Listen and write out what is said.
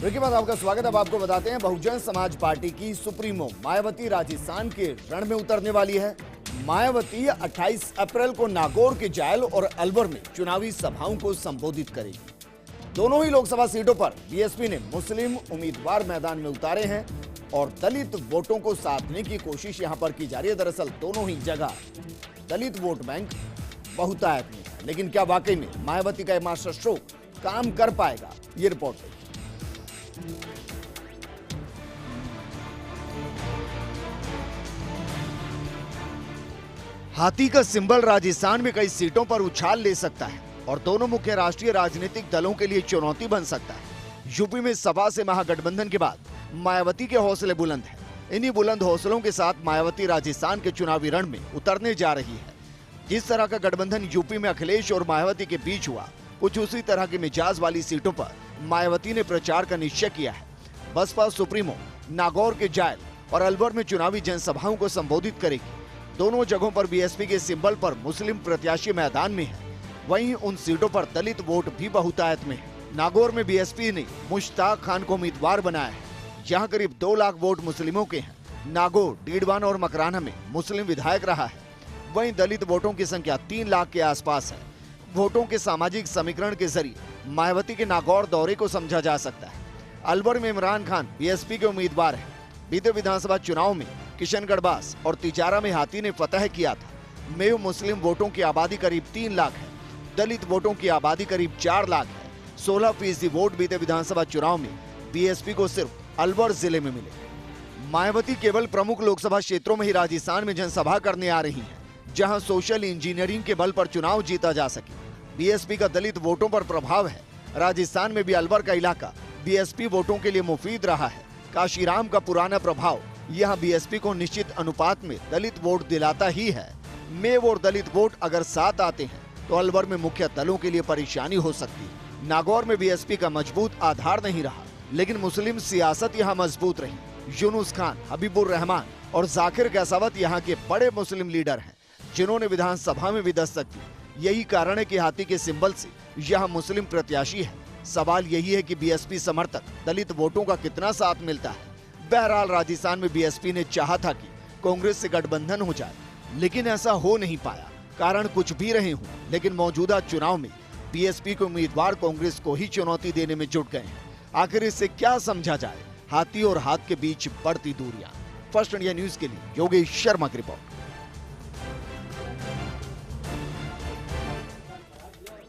Break के बाद आपका स्वागत। अब आपको बताते हैं, बहुजन समाज पार्टी की सुप्रीमो मायावती राजस्थान के रण में उतरने वाली है। मायावती 28 अप्रैल को नागौर के जायल और अलवर में चुनावी सभाओं को संबोधित करेगी। दोनों ही लोकसभा सीटों पर बीएसपी ने मुस्लिम उम्मीदवार मैदान में उतारे हैं और दलित वोटों को साधने की कोशिश यहां पर की जा रही है। दरअसल दोनों ही जगह दलित वोट बैंक बहुतायत में है, लेकिन क्या वाकई में मायावती का मास्टर स्ट्रोक काम कर पाएगा? ये रिपोर्ट है। हाथी का सिंबल राजस्थान में कई सीटों पर उछाल ले सकता है और दोनों मुख्य राष्ट्रीय राजनीतिक दलों के लिए चुनौती बन सकता है। यूपी में सपा से महागठबंधन के बाद मायावती के हौसले बुलंद हैं। इन्हीं बुलंद हौसलों के साथ मायावती राजस्थान के चुनावी रण में उतरने जा रही है। जिस तरह का गठबंधन यूपी में अखिलेश और मायावती के बीच हुआ, कुछ उसी तरह की मिजाज वाली सीटों पर मायावती ने प्रचार का निश्चय किया है। बसपा सुप्रीमो नागौर के जायल और अलवर में चुनावी जनसभाओं को संबोधित करेगी। दोनों जगहों पर बीएसपी के सिंबल पर मुस्लिम प्रत्याशी मैदान में है। वहीं उन सीटों पर दलित वोट भी बहुतायत में है। नागौर में बीएसपी ने मुश्ताक खान को उम्मीदवार बनाया है। यहाँ करीब 2 लाख वोट मुस्लिमों के हैं। नागौर, डीडवाना और मकराना में मुस्लिम विधायक रहा है। वहीं दलित वोटों की संख्या 3 लाख के आसपास है। वोटों के सामाजिक समीकरण के जरिए मायावती के नागौर दौरे को समझा जा सकता है। अलवर में इमरान खान बीएसपी के उम्मीदवार हैं। बीते विधानसभा चुनाव में किशनगढ़ बास और तिजारा में हाथी ने फतह किया था। मेव मुस्लिम वोटों की आबादी करीब 3 लाख है। दलित वोटों की आबादी करीब 4 लाख है। 16% वोट बीते विधानसभा चुनाव में बीएसपी को सिर्फ अलवर जिले में मिले। मायावती केवल प्रमुख लोकसभा क्षेत्रों में ही राजस्थान में जनसभा करने आ रही है, जहां सोशल इंजीनियरिंग के बल पर चुनाव जीता जा सके। बीएसपी का दलित वोटों पर प्रभाव है। राजस्थान में भी अलवर का इलाका बीएसपी वोटों के लिए मुफीद रहा है। काशीराम का पुराना प्रभाव यहाँ बीएसपी को निश्चित अनुपात में दलित वोट दिलाता ही है। मेव और दलित वोट अगर साथ आते हैं तो अलवर में मुख्य दलों के लिए परेशानी हो सकती है। नागौर में बीएसपी का मजबूत आधार नहीं रहा, लेकिन मुस्लिम सियासत यहाँ मजबूत रही। यूनुस खान, हबीबुर रहमान और जाकिर कैसावत यहाँ के बड़े मुस्लिम लीडर हैं, जिन्होंने विधानसभा में भी दस्तक दी। यही कारण है कि हाथी के सिंबल से यहाँ मुस्लिम प्रत्याशी है। सवाल यही है कि बीएसपी समर्थक दलित वोटों का कितना साथ मिलता है। बहरहाल राजस्थान में बीएसपी ने चाहा था कि कांग्रेस से गठबंधन हो जाए, लेकिन ऐसा हो नहीं पाया। कारण कुछ भी रहे हों, लेकिन मौजूदा चुनाव में बीएसपी के उम्मीदवार कांग्रेस को ही चुनौती देने में जुट गए हैं। आखिर इससे क्या समझा जाए? हाथी और हाथ के बीच बढ़ती दूरियां। फर्स्ट इंडिया न्यूज के लिए योगेश शर्मा की रिपोर्ट।